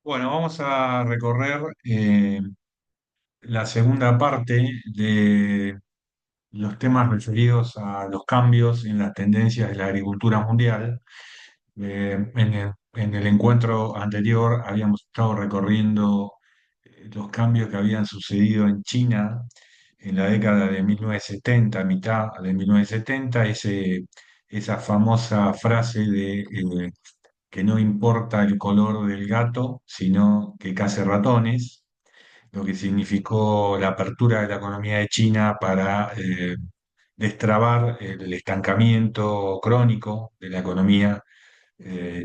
Bueno, vamos a recorrer la segunda parte de los temas referidos a los cambios en las tendencias de la agricultura mundial. En el encuentro anterior habíamos estado recorriendo los cambios que habían sucedido en China en la década de 1970, mitad de 1970, esa famosa frase de que no importa el color del gato, sino que case ratones, lo que significó la apertura de la economía de China para destrabar el estancamiento crónico de la economía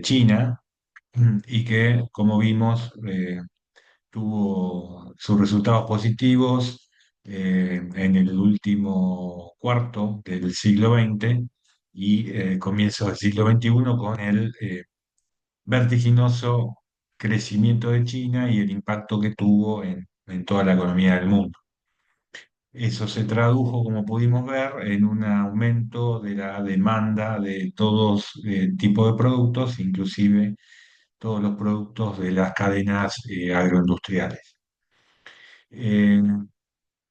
china y que, como vimos, tuvo sus resultados positivos en el último cuarto del siglo XX y comienzo del siglo XXI con el vertiginoso crecimiento de China y el impacto que tuvo en toda la economía del mundo. Eso se tradujo, como pudimos ver, en un aumento de la demanda de todos tipos de productos, inclusive todos los productos de las cadenas agroindustriales. Eh,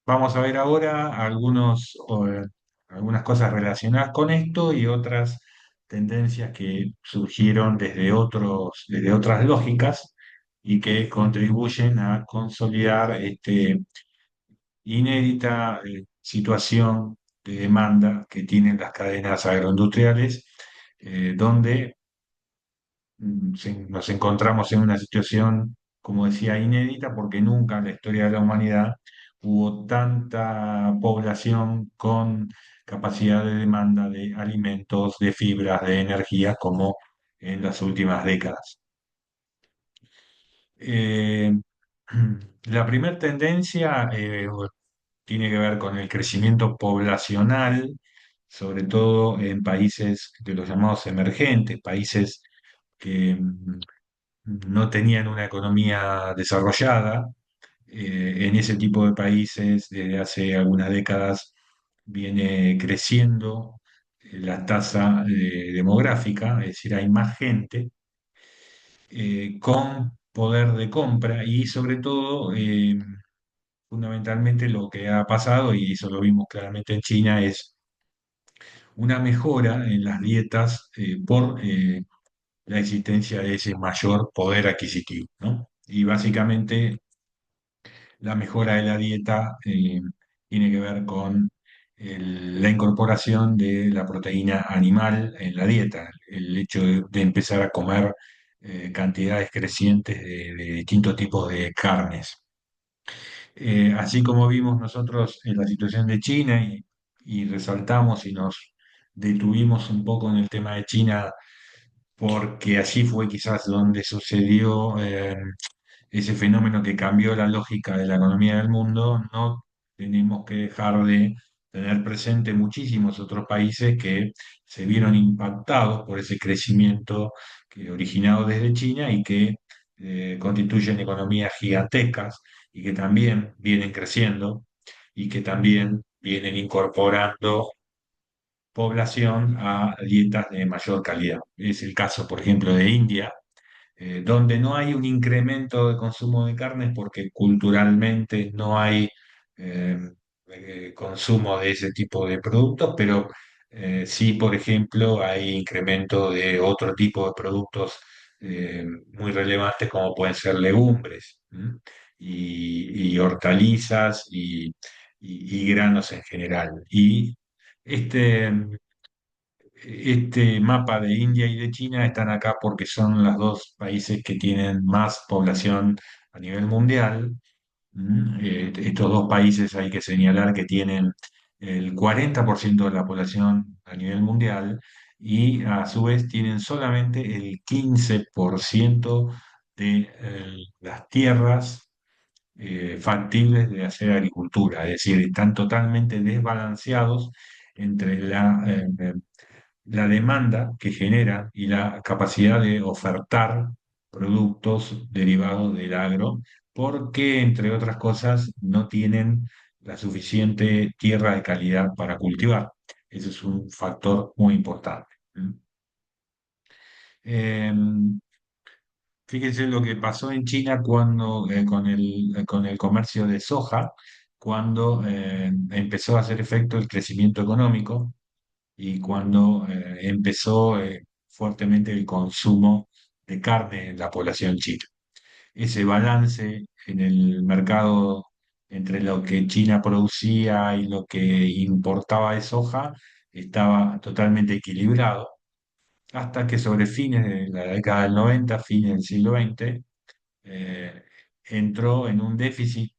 Vamos a ver ahora algunas cosas relacionadas con esto y otras tendencias que surgieron desde otras lógicas y que contribuyen a consolidar inédita situación de demanda que tienen las cadenas agroindustriales, donde nos encontramos en una situación, como decía, inédita, porque nunca en la historia de la humanidad hubo tanta población con capacidad de demanda de alimentos, de fibras, de energía como en las últimas décadas. Eh, la primera tendencia tiene que ver con el crecimiento poblacional, sobre todo en países de los llamados emergentes, países que no tenían una economía desarrollada. En ese tipo de países, desde hace algunas décadas, viene creciendo la tasa demográfica, es decir, hay más gente con poder de compra y sobre todo, fundamentalmente lo que ha pasado, y eso lo vimos claramente en China, es una mejora en las dietas por la existencia de ese mayor poder adquisitivo, ¿no? Y básicamente la mejora de la dieta tiene que ver con la incorporación de la proteína animal en la dieta, el hecho de empezar a comer cantidades crecientes de distintos tipos de carnes. Así como vimos nosotros en la situación de China y resaltamos y nos detuvimos un poco en el tema de China porque allí fue quizás donde sucedió ese fenómeno que cambió la lógica de la economía del mundo. No tenemos que dejar de tener presente muchísimos otros países que se vieron impactados por ese crecimiento originado desde China y que constituyen economías gigantescas y que también vienen creciendo y que también vienen incorporando población a dietas de mayor calidad. Es el caso, por ejemplo, de India, donde no hay un incremento de consumo de carnes porque culturalmente no hay eh, consumo de ese tipo de productos, pero sí, por ejemplo, hay incremento de otro tipo de productos muy relevantes como pueden ser legumbres, ¿m? Y hortalizas y granos en general. Y este, este mapa de India y de China están acá porque son los dos países que tienen más población a nivel mundial. Estos dos países hay que señalar que tienen el 40% de la población a nivel mundial y a su vez tienen solamente el 15% de las tierras factibles de hacer agricultura, es decir, están totalmente desbalanceados entre la demanda que genera y la capacidad de ofertar productos derivados del agro, porque, entre otras cosas, no tienen la suficiente tierra de calidad para cultivar. Ese es un factor muy importante. ¿Mm? Eh, Fíjense lo que pasó en China cuando, con el comercio de soja, cuando empezó a hacer efecto el crecimiento económico y cuando empezó fuertemente el consumo de carne en la población china. Ese balance en el mercado entre lo que China producía y lo que importaba de soja estaba totalmente equilibrado, hasta que sobre fines de la década del 90, fines del siglo XX, eh, entró en un déficit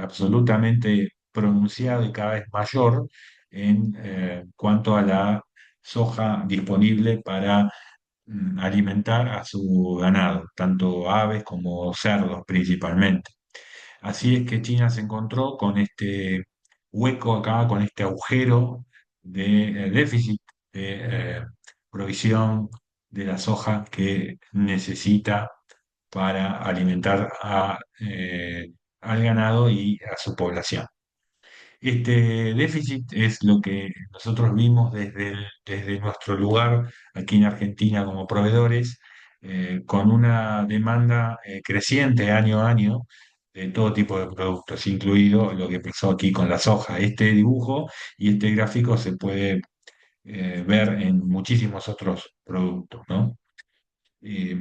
absolutamente pronunciado y cada vez mayor en cuanto a la soja disponible para alimentar a su ganado, tanto aves como cerdos principalmente. Así es que China se encontró con este hueco acá, con este agujero de déficit de provisión de la soja que necesita para alimentar al ganado y a su población. Este déficit es lo que nosotros vimos desde nuestro lugar aquí en Argentina como proveedores, con una demanda creciente año a año de todo tipo de productos, incluido lo que pasó aquí con la soja. Este dibujo y este gráfico se puede ver en muchísimos otros productos, ¿no? Eh,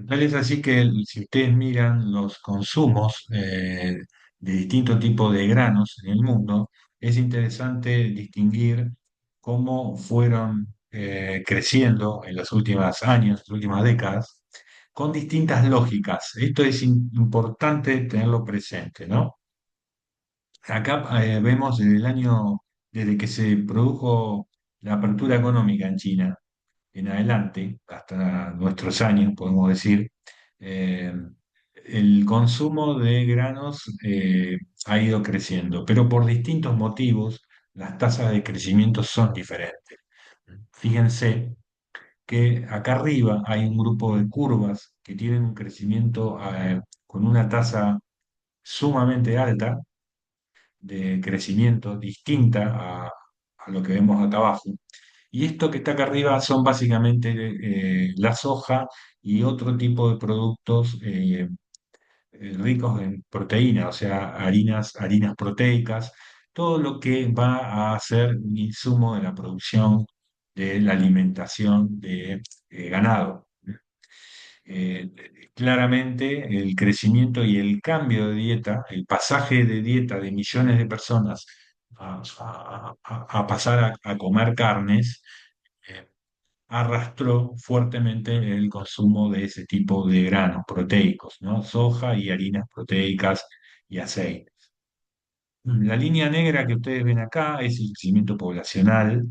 Tal es así que si ustedes miran los consumos de distintos tipos de granos en el mundo, es interesante distinguir cómo fueron creciendo en los últimos años, las últimas décadas, con distintas lógicas. Esto es importante tenerlo presente, ¿no? Acá vemos desde que se produjo la apertura económica en China, en adelante, hasta nuestros años, podemos decir, eh, el consumo de granos ha ido creciendo, pero por distintos motivos las tasas de crecimiento son diferentes. Fíjense que acá arriba hay un grupo de curvas que tienen un crecimiento con una tasa sumamente alta de crecimiento distinta a lo que vemos acá abajo. Y esto que está acá arriba son básicamente la soja y otro tipo de productos ricos en proteína, o sea, harinas proteicas, todo lo que va a ser un insumo de la producción de la alimentación de ganado. Eh, Claramente el crecimiento y el cambio de dieta, el pasaje de dieta de millones de personas a pasar a comer carnes, eh, arrastró fuertemente el consumo de ese tipo de granos proteicos, ¿no? Soja y harinas proteicas y aceite. La línea negra que ustedes ven acá es el crecimiento poblacional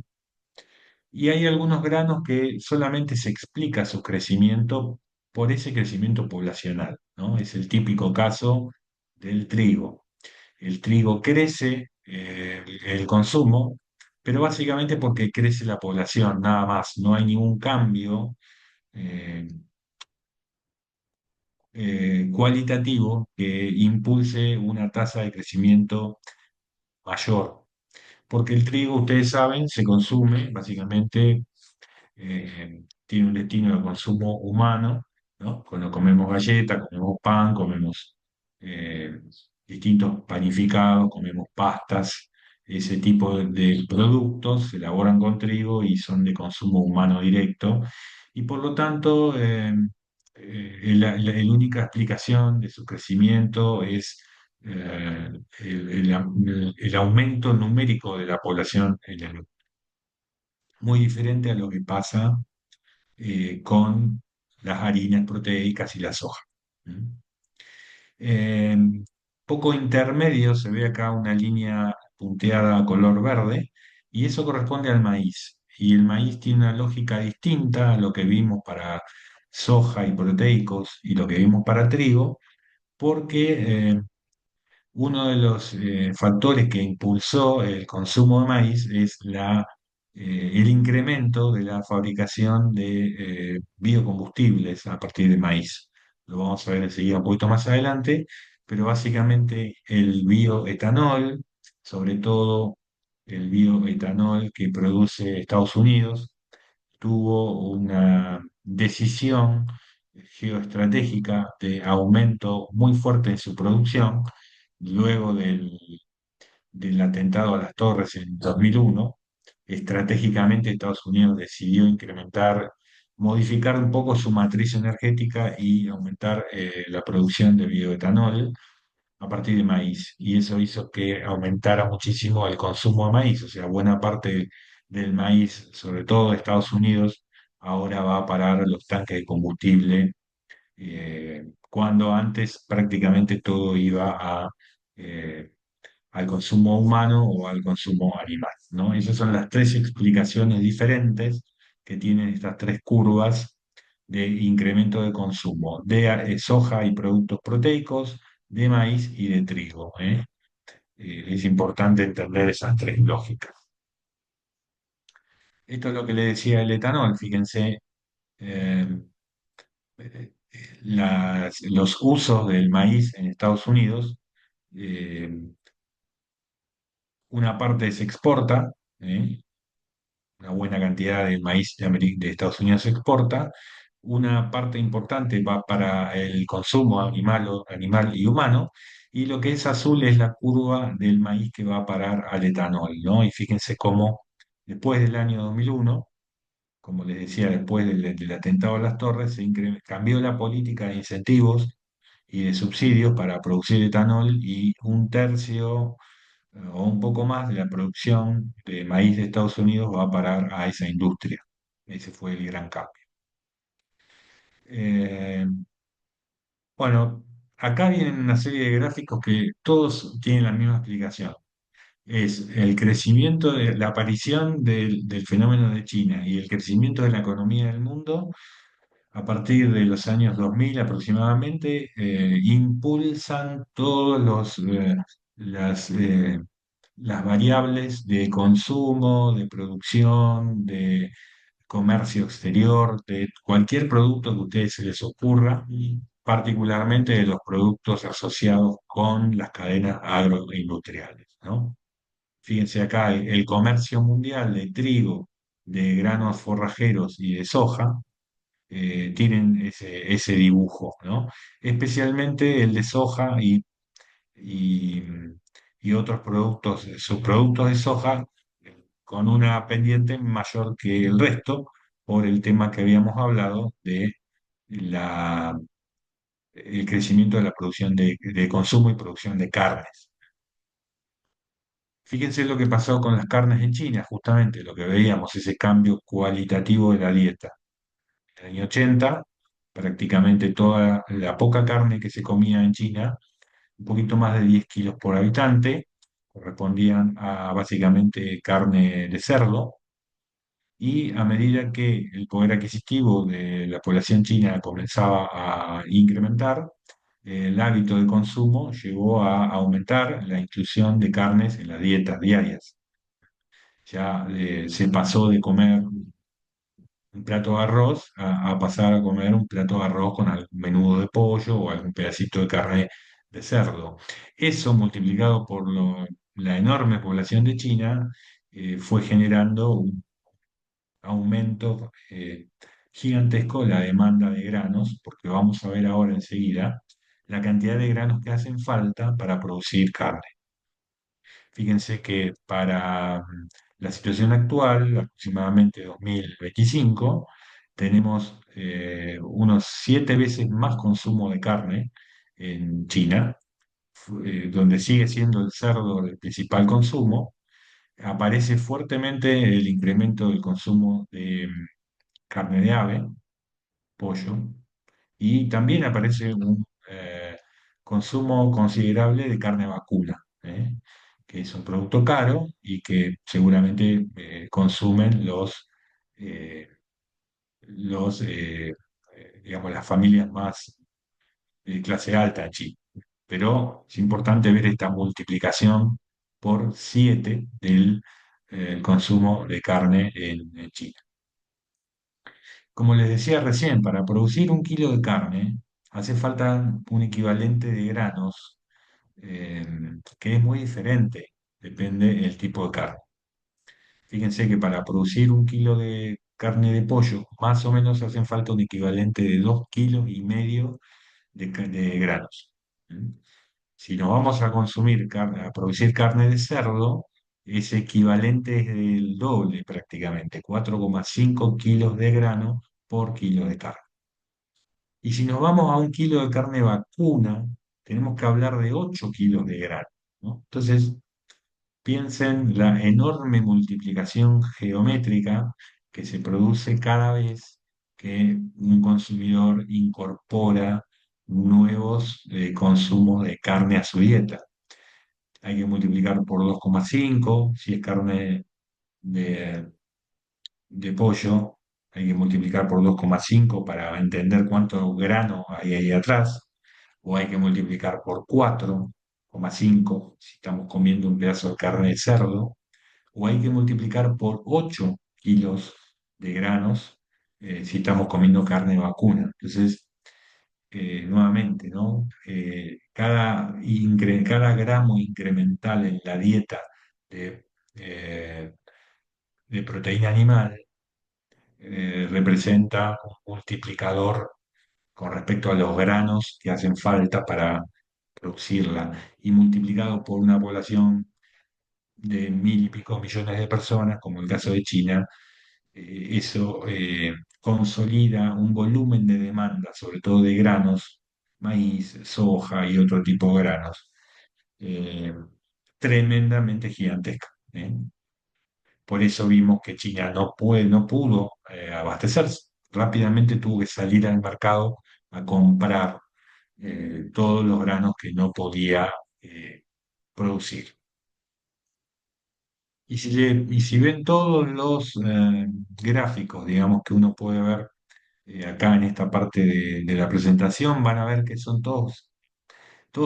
y hay algunos granos que solamente se explica su crecimiento por ese crecimiento poblacional, ¿no? Es el típico caso del trigo. El trigo crece, el consumo, pero básicamente porque crece la población, nada más. No hay ningún cambio eh, cualitativo que impulse una tasa de crecimiento mayor. Porque el trigo, ustedes saben, se consume básicamente, tiene un destino de consumo humano, ¿no? Cuando comemos galletas, comemos pan, comemos eh, distintos panificados, comemos pastas, ese tipo de productos se elaboran con trigo y son de consumo humano directo. Y por lo tanto, la única explicación de su crecimiento es el aumento numérico de la población en el mundo, muy diferente a lo que pasa con las harinas proteicas y la soja. ¿Mm? Poco intermedio se ve acá una línea punteada color verde y eso corresponde al maíz. Y el maíz tiene una lógica distinta a lo que vimos para soja y proteicos y lo que vimos para trigo, porque uno de los factores que impulsó el consumo de maíz es el incremento de la fabricación de biocombustibles a partir de maíz. Lo vamos a ver enseguida un poquito más adelante, pero básicamente el bioetanol, sobre todo el bioetanol que produce Estados Unidos, tuvo una decisión geoestratégica de aumento muy fuerte en su producción, luego del atentado a las Torres en 2001. Estratégicamente Estados Unidos decidió modificar un poco su matriz energética y aumentar la producción de bioetanol a partir de maíz. Y eso hizo que aumentara muchísimo el consumo de maíz. O sea, buena parte del maíz, sobre todo de Estados Unidos, ahora va a parar los tanques de combustible, cuando antes prácticamente todo iba eh, al consumo humano o al consumo animal, ¿no? Esas son las tres explicaciones diferentes que tienen estas tres curvas de incremento de consumo de soja y productos proteicos, de maíz y de trigo, ¿eh? Es importante entender esas tres lógicas. Esto es lo que le decía el etanol, fíjense, eh, eh, los usos del maíz en Estados Unidos. eh, una parte se exporta, ¿eh? Una buena cantidad de maíz de Estados Unidos se exporta. Una parte importante va para el consumo animal y humano, y lo que es azul es la curva del maíz que va a parar al etanol, ¿no? Y fíjense cómo después del año 2001, como les decía, después del atentado a las Torres, cambió la política de incentivos y de subsidios para producir etanol, y un tercio o un poco más de la producción de maíz de Estados Unidos va a parar a esa industria. Ese fue el gran cambio. Eh, bueno, acá vienen una serie de gráficos que todos tienen la misma explicación. Es el crecimiento la aparición del fenómeno de China y el crecimiento de la economía del mundo a partir de los años 2000 aproximadamente, impulsan todos las variables de consumo, de producción, de comercio exterior, de cualquier producto que a ustedes se les ocurra, y particularmente de los productos asociados con las cadenas agroindustriales, ¿no? Fíjense acá, el comercio mundial de trigo, de granos forrajeros y de soja, tienen ese dibujo, ¿no? Especialmente el de soja y, y otros productos, subproductos de soja, con una pendiente mayor que el resto, por el tema que habíamos hablado de la, el crecimiento de la producción de consumo y producción de carnes. Fíjense lo que pasó con las carnes en China, justamente lo que veíamos, ese cambio cualitativo de la dieta. En el año 80, prácticamente toda la poca carne que se comía en China, un poquito más de 10 kilos por habitante, correspondían a básicamente carne de cerdo, y a medida que el poder adquisitivo de la población china comenzaba a incrementar, el hábito de consumo llevó a aumentar la inclusión de carnes en las dietas diarias. Ya se pasó de comer un plato de arroz a pasar a comer un plato de arroz con algún menudo de pollo o algún pedacito de carne de cerdo. Eso multiplicado por la enorme población de China, fue generando un aumento gigantesco de la demanda de granos, porque vamos a ver ahora enseguida la cantidad de granos que hacen falta para producir carne. Fíjense que para la situación actual, aproximadamente 2025, tenemos unos 7 veces más consumo de carne en China, donde sigue siendo el cerdo el principal consumo. Aparece fuertemente el incremento del consumo de carne de ave, pollo, y también aparece un consumo considerable de carne vacuna, que es un producto caro y que seguramente consumen eh, digamos, las familias más de clase alta en China. Pero es importante ver esta multiplicación por 7 del consumo de carne en China. Como les decía recién, para producir 1 kilo de carne hace falta un equivalente de granos, eh, que es muy diferente, depende del tipo de carne. Fíjense que para producir 1 kilo carne de pollo, más o menos hacen falta un equivalente de 2,5 kilos de granos. ¿Mm? Si nos vamos a consumir carne, a producir carne de cerdo, ese equivalente es del doble prácticamente, 4,5 kilos de grano por kilo de carne. Y si nos vamos a un kilo de carne vacuna, tenemos que hablar de 8 kilos de grano, ¿no? Entonces, piensen la enorme multiplicación geométrica que se produce cada vez que un consumidor incorpora nuevos consumos de carne a su dieta. Hay que multiplicar por 2,5 si es carne de, de pollo, hay que multiplicar por 2,5 para entender cuánto grano hay ahí atrás, o hay que multiplicar por 4,5 si estamos comiendo un pedazo de carne de cerdo, o hay que multiplicar por 8 kilos de granos si estamos comiendo carne de vacuna. Entonces, nuevamente, ¿no? Cada gramo incremental en la dieta de, eh, de proteína animal representa un multiplicador con respecto a los granos que hacen falta para producirla, y multiplicado por una población de 1.000 y pico millones de personas, como el caso de China, eso consolida un volumen de demanda, sobre todo de granos, maíz, soja y otro tipo de granos, eh, tremendamente gigantesca. ¿Eh? Por eso vimos que China no pudo abastecerse. Rápidamente tuvo que salir al mercado a comprar todos los granos que no podía producir. Y si ven todos los gráficos, digamos, que uno puede ver acá en esta parte de la presentación, van a ver que son todos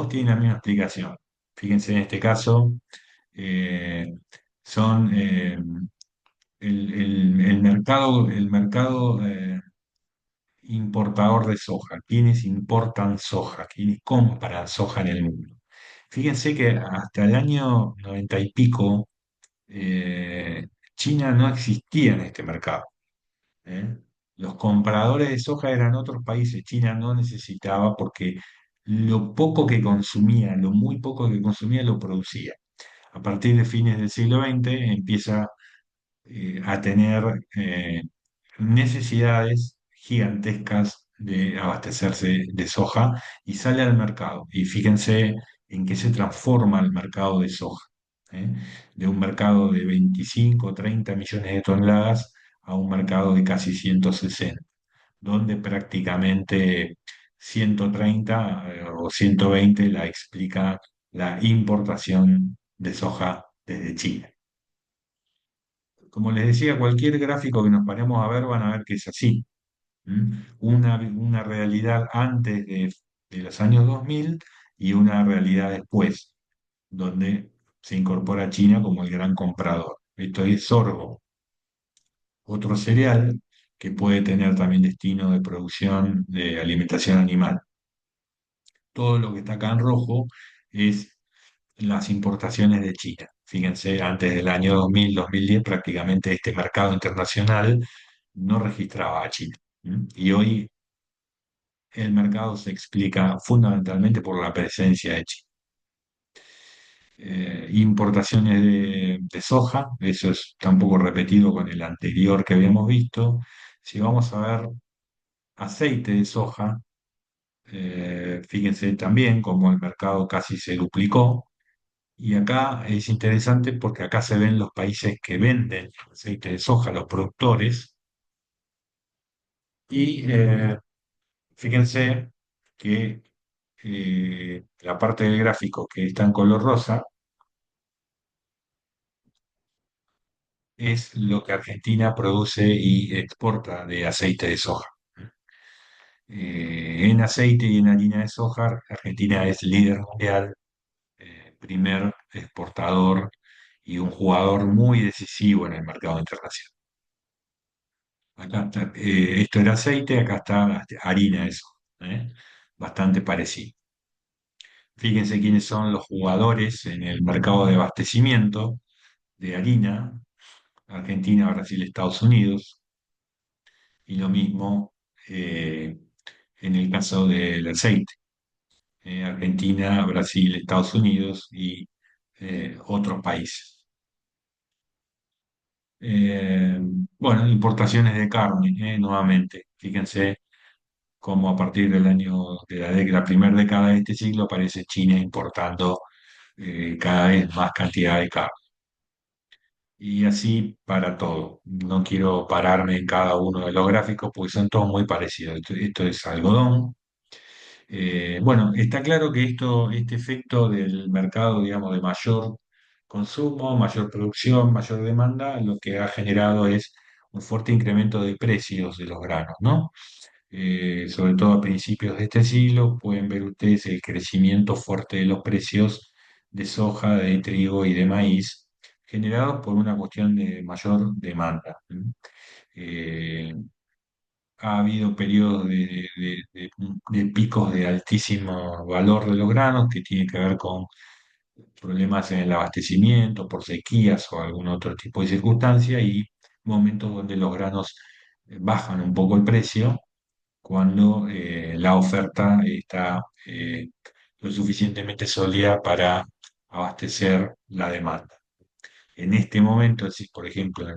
tienen la misma explicación. Fíjense en este caso, eh, son el mercado importador de soja, quienes importan soja, quienes compran soja en el mundo. Fíjense que hasta el año 90 y pico, eh, China no existía en este mercado. ¿Eh? Los compradores de soja eran otros países, China no necesitaba porque lo poco que consumía, lo muy poco que consumía, lo producía. A partir de fines del siglo XX empieza a tener necesidades gigantescas de abastecerse de soja y sale al mercado. Y fíjense en qué se transforma el mercado de soja, ¿eh? De un mercado de 25 o 30 millones de toneladas a un mercado de casi 160, donde prácticamente 130 o 120 la explica la importación de soja desde China. Como les decía, cualquier gráfico que nos paremos a ver van a ver que es así. ¿M? Una realidad antes de los años 2000 y una realidad después, donde se incorpora China como el gran comprador. Esto es sorgo, otro cereal que puede tener también destino de producción de alimentación animal. Todo lo que está acá en rojo es las importaciones de China. Fíjense, antes del año 2000-2010 prácticamente este mercado internacional no registraba a China. ¿M? Y hoy el mercado se explica fundamentalmente por la presencia de China. Importaciones de soja, eso está un poco repetido con el anterior que habíamos visto. Si vamos a ver aceite de soja, fíjense también como el mercado casi se duplicó. Y acá es interesante porque acá se ven los países que venden aceite de soja, los productores, y fíjense que la parte del gráfico que está en color rosa es lo que Argentina produce y exporta de aceite de soja. En aceite y en harina de soja, Argentina es líder mundial, primer exportador y un jugador muy decisivo en el mercado internacional. Acá está, esto era aceite, acá está harina de soja, bastante parecido. Fíjense quiénes son los jugadores en el mercado de abastecimiento de harina: Argentina, Brasil, Estados Unidos. y lo mismo en el caso del aceite. Argentina, Brasil, Estados Unidos y otros países. Eh, bueno, importaciones de carne, nuevamente. Fíjense cómo a partir del año de la primera década de este siglo aparece China importando cada vez más cantidad de carne. Y así para todo. No quiero pararme en cada uno de los gráficos porque son todos muy parecidos. Esto es algodón. Bueno, está claro que este efecto del mercado, digamos, de mayor consumo, mayor producción, mayor demanda, lo que ha generado es un fuerte incremento de precios de los granos, ¿no? Sobre todo a principios de este siglo, pueden ver ustedes el crecimiento fuerte de los precios de soja, de trigo y de maíz, generados por una cuestión de mayor demanda. ¿Mm? Eh, Ha habido periodos de picos de altísimo valor de los granos que tienen que ver con problemas en el abastecimiento, por sequías o algún otro tipo de circunstancia, y momentos donde los granos bajan un poco el precio cuando la oferta está lo suficientemente sólida para abastecer la demanda. En este momento, es decir, por ejemplo,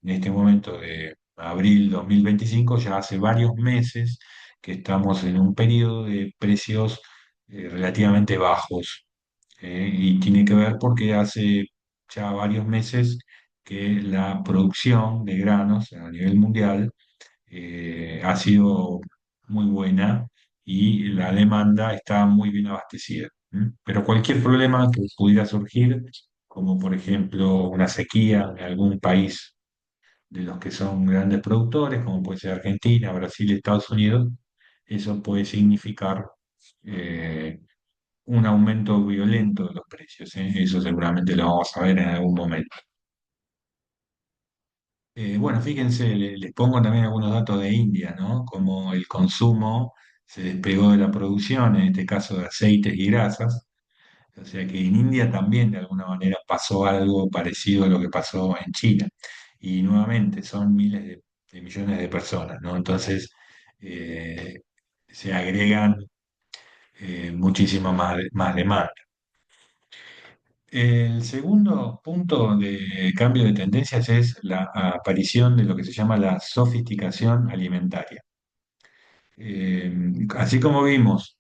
en este momento de abril 2025, ya hace varios meses que estamos en un periodo de precios relativamente bajos, y tiene que ver porque hace ya varios meses que la producción de granos a nivel mundial ha sido muy buena y la demanda está muy bien abastecida. ¿M? Pero cualquier problema que pudiera surgir, como por ejemplo una sequía en algún país de los que son grandes productores, como puede ser Argentina, Brasil, Estados Unidos, eso puede significar eh, un aumento violento de los precios, ¿eh? Eso seguramente lo vamos a ver en algún momento. Bueno, fíjense, les pongo también algunos datos de India, ¿no? Como el consumo se despegó de la producción, en este caso de aceites y grasas. O sea que en India también de alguna manera pasó algo parecido a lo que pasó en China. Y nuevamente son miles de millones de personas, ¿no? Entonces eh, se agregan muchísima más demanda. El segundo punto de cambio de tendencias es la aparición de lo que se llama la sofisticación alimentaria. Eh, Así como vimos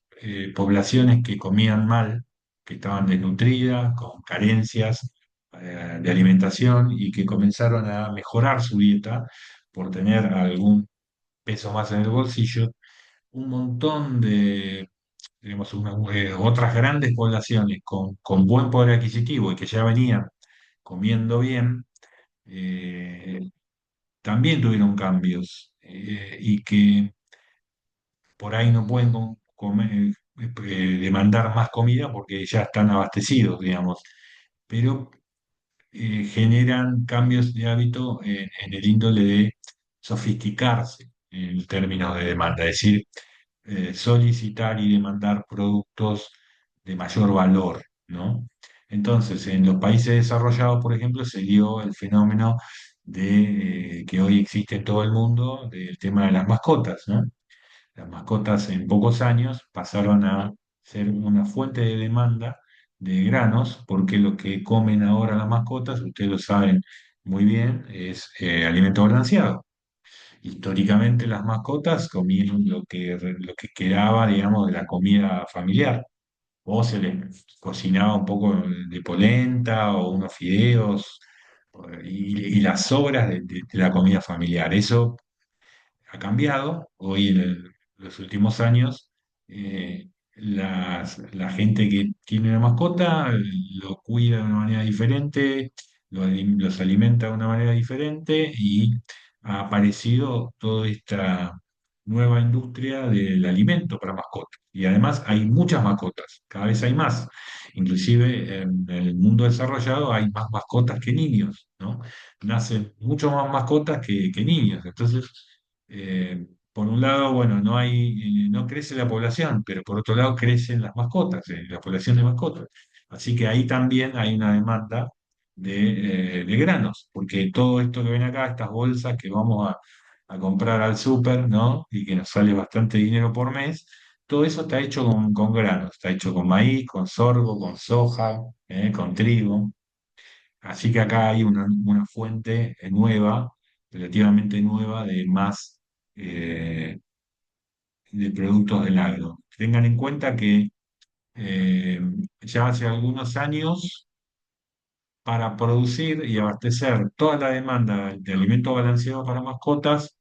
poblaciones que comían mal, que estaban desnutridas, con carencias de alimentación y que comenzaron a mejorar su dieta por tener algún peso más en el bolsillo, un montón de, digamos, otras grandes poblaciones con buen poder adquisitivo y que ya venían comiendo bien, eh, también tuvieron cambios, y que por ahí no pueden demandar más comida porque ya están abastecidos, digamos, pero generan cambios de hábito en el índole de sofisticarse en términos de demanda, es decir, solicitar y demandar productos de mayor valor, ¿no? Entonces, en los países desarrollados, por ejemplo, se dio el fenómeno de que hoy existe en todo el mundo del tema de las mascotas, ¿no? Las mascotas en pocos años pasaron a ser una fuente de demanda de granos, porque lo que comen ahora las mascotas, ustedes lo saben muy bien, es alimento balanceado. Históricamente las mascotas comían lo que quedaba, digamos, de la comida familiar. O se les cocinaba un poco de polenta o unos fideos, y las sobras de la comida familiar. Eso ha cambiado. Hoy en los últimos años, la gente que tiene una mascota lo cuida de una manera diferente, los alimenta de una manera diferente y ha aparecido toda esta nueva industria del alimento para mascotas. Y además hay muchas mascotas, cada vez hay más. Inclusive en el mundo desarrollado hay más mascotas que niños, ¿no? Nacen mucho más mascotas que niños. Entonces, por un lado, bueno, no crece la población, pero por otro lado crecen las mascotas, la población de mascotas. Así que ahí también hay una demanda de granos, porque todo esto que ven acá, estas bolsas que vamos a comprar al súper, ¿no? Y que nos sale bastante dinero por mes, todo eso está hecho con granos, está hecho con maíz, con sorgo, con soja, con trigo. Así que acá hay una fuente nueva, relativamente nueva, de más eh, de productos del agro. Tengan en cuenta que eh, ya hace algunos años, para producir y abastecer toda la demanda de alimentos balanceados para mascotas,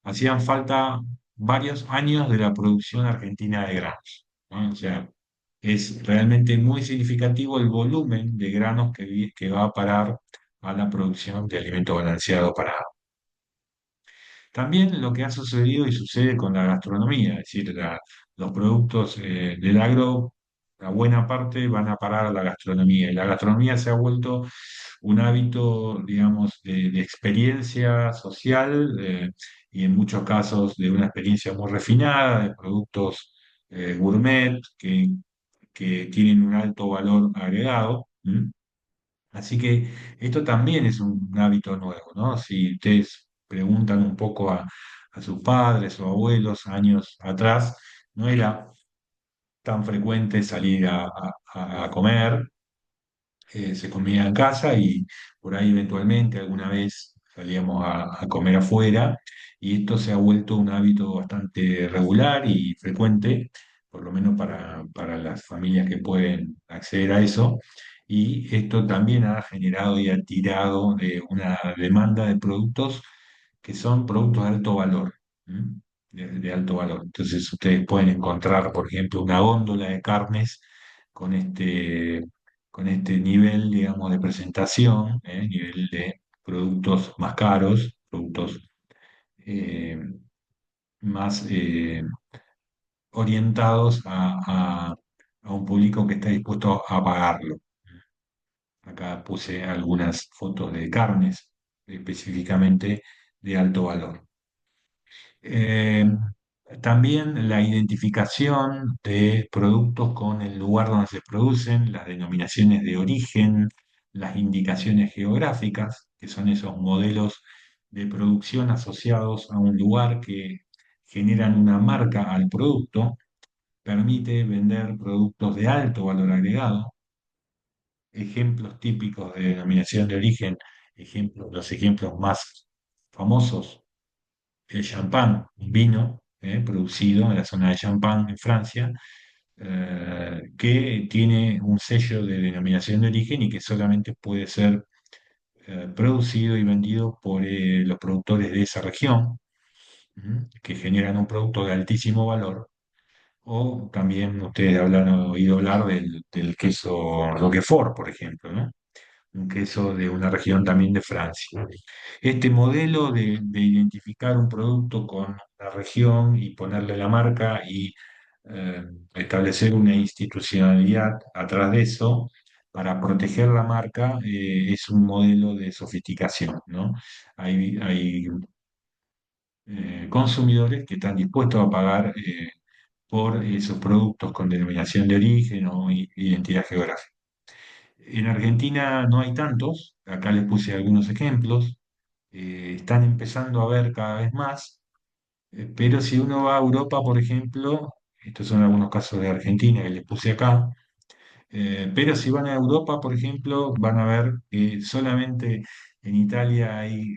hacían falta varios años de la producción argentina de granos, ¿no? O sea, es realmente muy significativo el volumen de granos que va a parar a la producción de alimentos balanceados para. También lo que ha sucedido y sucede con la gastronomía, es decir, los productos del agro, la buena parte van a parar a la gastronomía. Y la gastronomía se ha vuelto un hábito, digamos, de experiencia social y en muchos casos de una experiencia muy refinada, de productos gourmet que tienen un alto valor agregado. ¿M? Así que esto también es un hábito nuevo, ¿no? Si ustedes preguntan un poco a sus padres o abuelos años atrás, no era tan frecuente salir a comer, se comía en casa y por ahí eventualmente alguna vez salíamos a comer afuera y esto se ha vuelto un hábito bastante regular y frecuente, por lo menos para las familias que pueden acceder a eso. Y esto también ha generado y ha tirado de una demanda de productos que son productos de alto valor. ¿M? De alto valor. Entonces ustedes pueden encontrar, por ejemplo, una góndola de carnes con con este nivel, digamos, de presentación, nivel de productos más caros, productos eh, más orientados a un público que está dispuesto a pagarlo. Acá puse algunas fotos de carnes, específicamente de alto valor. Eh, También la identificación de productos con el lugar donde se producen, las denominaciones de origen, las indicaciones geográficas, que son esos modelos de producción asociados a un lugar que generan una marca al producto, permite vender productos de alto valor agregado. Ejemplos típicos de denominación de origen, los ejemplos más famosos: el champán, un vino producido en la zona de Champagne, en Francia, que tiene un sello de denominación de origen y que solamente puede ser producido y vendido por los productores de esa región, que generan un producto de altísimo valor. O también ustedes han oído hablar del queso Roquefort, por ejemplo, ¿no? Un queso de una región también de Francia. Este modelo de identificar un producto con la región y ponerle la marca y eh, establecer una institucionalidad atrás de eso para proteger la marca es un modelo de sofisticación, ¿no? Hay consumidores que están dispuestos a pagar por esos productos con denominación de origen o identidad geográfica. En Argentina no hay tantos, acá les puse algunos ejemplos, están empezando a ver cada vez más, pero si uno va a Europa, por ejemplo, estos son algunos casos de Argentina que les puse acá, pero si van a Europa, por ejemplo, van a ver que solamente en Italia hay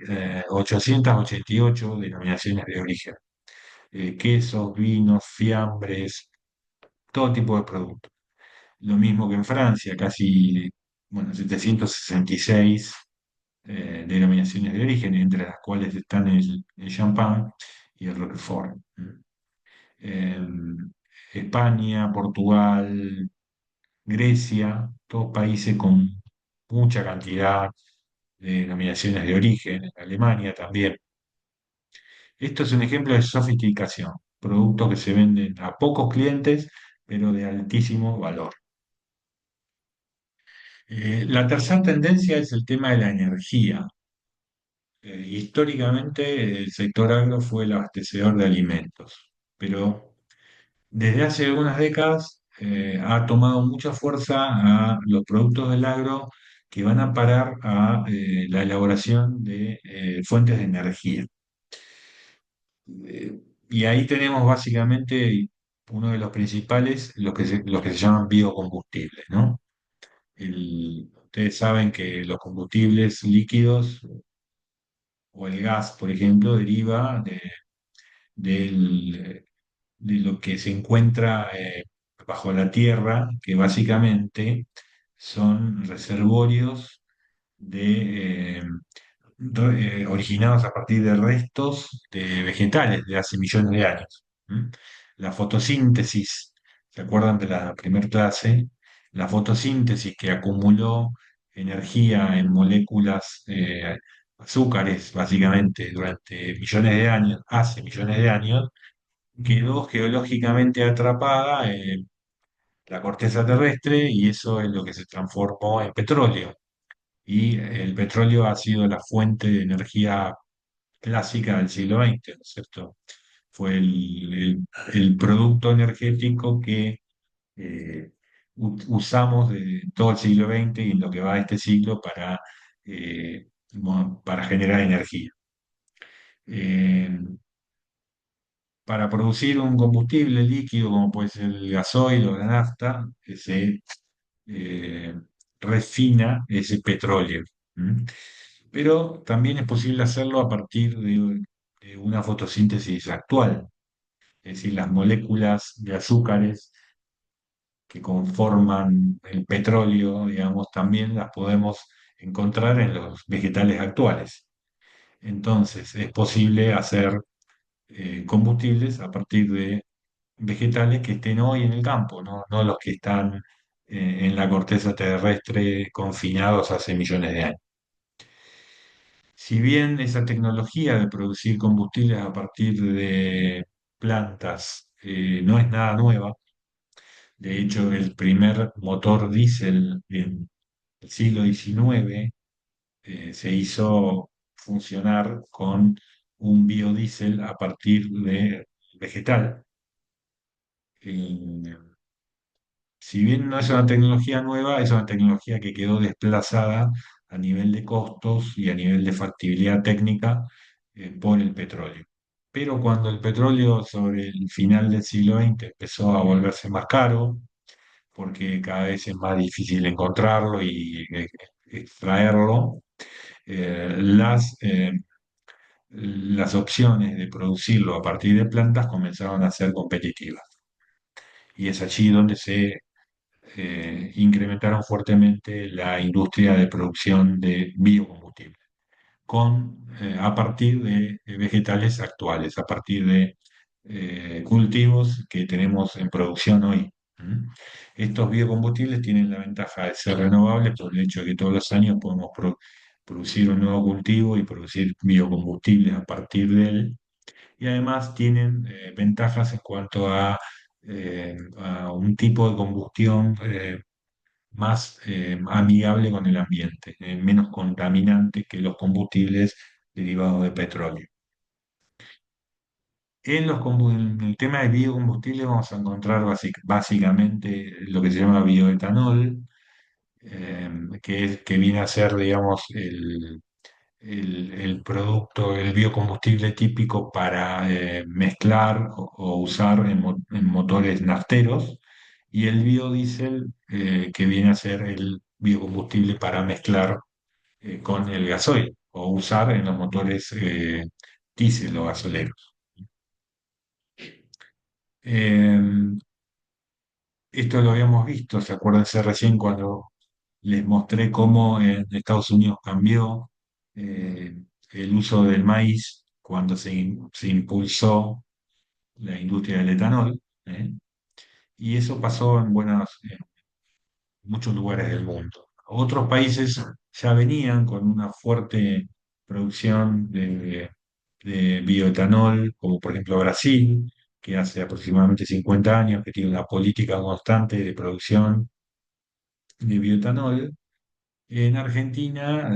888 denominaciones de origen, quesos, vinos, fiambres, todo tipo de productos. Lo mismo que en Francia, casi, bueno, 766 denominaciones de origen, entre las cuales están el champán y el Roquefort. Eh, España, Portugal, Grecia, todos países con mucha cantidad de denominaciones de origen, Alemania también. Esto es un ejemplo de sofisticación, productos que se venden a pocos clientes, pero de altísimo valor. La tercera tendencia es el tema de la energía. Históricamente el sector agro fue el abastecedor de alimentos, pero desde hace algunas décadas ha tomado mucha fuerza a los productos del agro que van a parar a la elaboración de fuentes de energía. Eh, y ahí tenemos básicamente uno de los principales, los que se llaman biocombustibles, ¿no? Ustedes saben que los combustibles líquidos o el gas, por ejemplo, deriva del, de lo que se encuentra bajo la tierra, que básicamente son reservorios originados a partir de restos de vegetales de hace millones de años. ¿M? La fotosíntesis, ¿se acuerdan de la primera clase? La fotosíntesis que acumuló energía en moléculas, azúcares, básicamente, durante millones de años, hace millones de años, quedó geológicamente atrapada en la corteza terrestre y eso es lo que se transformó en petróleo. Y el petróleo ha sido la fuente de energía clásica del siglo XX, ¿no es cierto? Fue el producto energético que usamos de todo el siglo XX y en lo que va de este siglo para generar energía. Eh, para producir un combustible líquido, como puede ser el gasoil o la nafta, se eh, refina ese petróleo. ¿M? Pero también es posible hacerlo a partir de una fotosíntesis actual, es decir, las moléculas de azúcares que conforman el petróleo, digamos, también las podemos encontrar en los vegetales actuales. Entonces, es posible hacer combustibles a partir de vegetales que estén hoy en el campo, no los que están en la corteza terrestre confinados hace millones de años. Si bien esa tecnología de producir combustibles a partir de plantas no es nada nueva, de hecho el primer motor diésel en el siglo XIX se hizo funcionar con un biodiesel a partir de vegetal. Eh, Si bien no es una tecnología nueva, es una tecnología que quedó desplazada a nivel de costos y a nivel de factibilidad técnica por el petróleo. Pero cuando el petróleo sobre el final del siglo XX empezó a volverse más caro, porque cada vez es más difícil encontrarlo y extraerlo, eh, las, eh, las opciones de producirlo a partir de plantas comenzaron a ser competitivas. Y es allí donde se incrementaron fuertemente la industria de producción de biocombustibles, a partir de vegetales actuales, a partir de cultivos que tenemos en producción hoy. ¿Mm? Estos biocombustibles tienen la ventaja de ser renovables por el hecho de que todos los años podemos producir un nuevo cultivo y producir biocombustibles a partir de él. Y además tienen ventajas en cuanto a un tipo de combustión más amigable con el ambiente, menos contaminante que los combustibles derivados de petróleo. En el tema de biocombustibles vamos a encontrar básicamente lo que se llama bioetanol, que viene a ser, digamos, el producto, el biocombustible típico para mezclar o usar en motores nafteros, y el biodiesel, que viene a ser el biocombustible para mezclar con el gasoil o usar en los motores diésel o gasoleros. Eh, Esto lo habíamos visto, ¿se acuérdense recién cuando les mostré cómo en Estados Unidos cambió eh, el uso del maíz cuando se impulsó la industria del etanol? ¿Eh? Y eso pasó en muchos lugares del mundo. Otros países ya venían con una fuerte producción de bioetanol, como por ejemplo Brasil, que hace aproximadamente 50 años que tiene una política constante de producción de bioetanol. En Argentina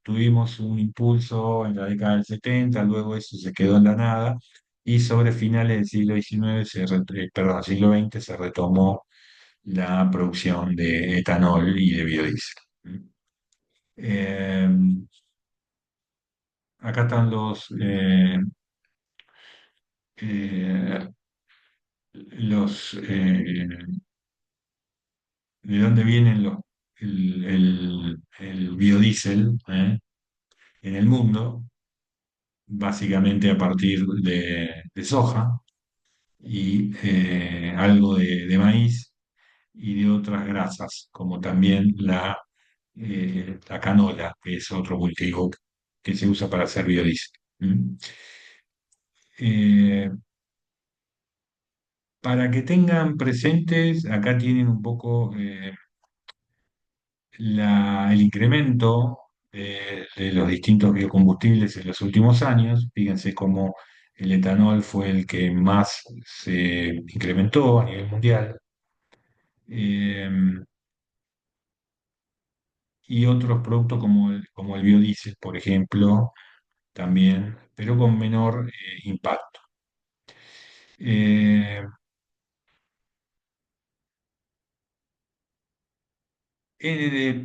tuvimos un impulso en la década del 70, luego eso se quedó en la nada y sobre finales del siglo XIX, perdón, siglo XX se retomó la producción de etanol y de biodiesel. Eh, Acá están eh, los, de dónde vienen el biodiesel en el mundo, básicamente a partir de soja y algo de maíz y de otras grasas, como también la canola, que es otro cultivo que se usa para hacer biodiesel. ¿Mm? Eh, para que tengan presentes, acá tienen un poco el incremento de los distintos biocombustibles en los últimos años. Fíjense cómo el etanol fue el que más se incrementó a nivel mundial. Eh, y otros productos como el biodiesel, por ejemplo, también, pero con menor impacto. Eh,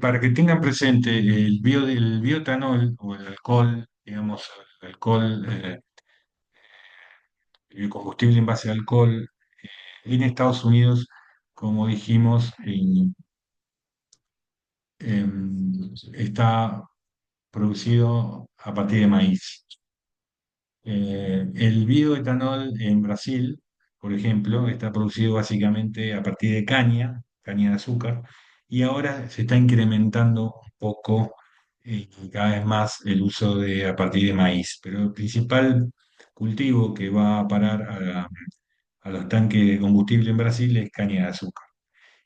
para que tengan presente, el bioetanol o el alcohol, digamos, el alcohol, el combustible en base a alcohol, en Estados Unidos, como dijimos, está producido a partir de maíz. El bioetanol en Brasil, por ejemplo, está producido básicamente a partir de caña de azúcar, y ahora se está incrementando un poco cada vez más el uso de a partir de maíz. Pero el principal cultivo que va a parar a los tanques de combustible en Brasil es caña de azúcar.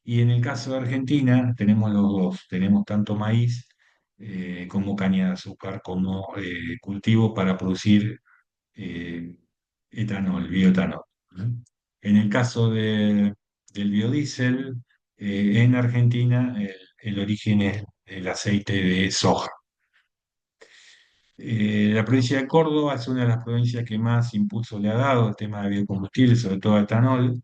Y en el caso de Argentina tenemos los dos, tenemos tanto maíz como caña de azúcar como cultivo para producir eh, etanol, bioetanol. ¿No? En el caso del biodiesel, en Argentina el origen es el aceite de soja. La provincia de Córdoba es una de las provincias que más impulso le ha dado al tema de biocombustibles, sobre todo a etanol.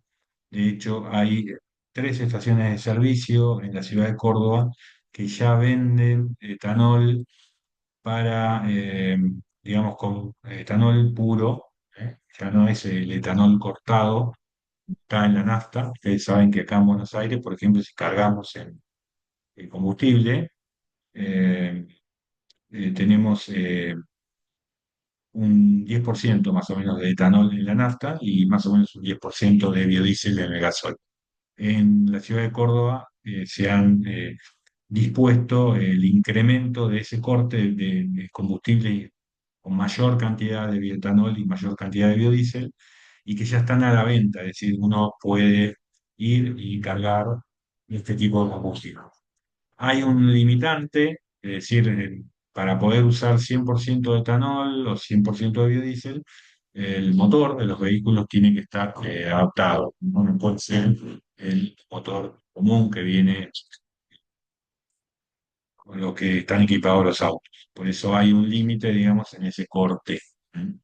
De hecho, hay 3 estaciones de servicio en la ciudad de Córdoba que ya venden etanol para, digamos, con etanol puro, ya no es el etanol cortado, está en la nafta. Ustedes saben que acá en Buenos Aires, por ejemplo, si cargamos en combustible, eh, tenemos un 10% más o menos de etanol en la nafta y más o menos un 10% de biodiesel en el gasol. En la ciudad de Córdoba se han dispuesto el incremento de ese corte de combustible con mayor cantidad de bioetanol y mayor cantidad de biodiesel, y que ya están a la venta, es decir, uno puede ir y cargar este tipo de combustible. Hay un limitante, es decir, para poder usar 100% de etanol o 100% de biodiesel, el motor de los vehículos tiene que estar adaptado. No puede ser el motor común que viene con lo que están equipados los autos. Por eso hay un límite, digamos, en ese corte. ¿Mm?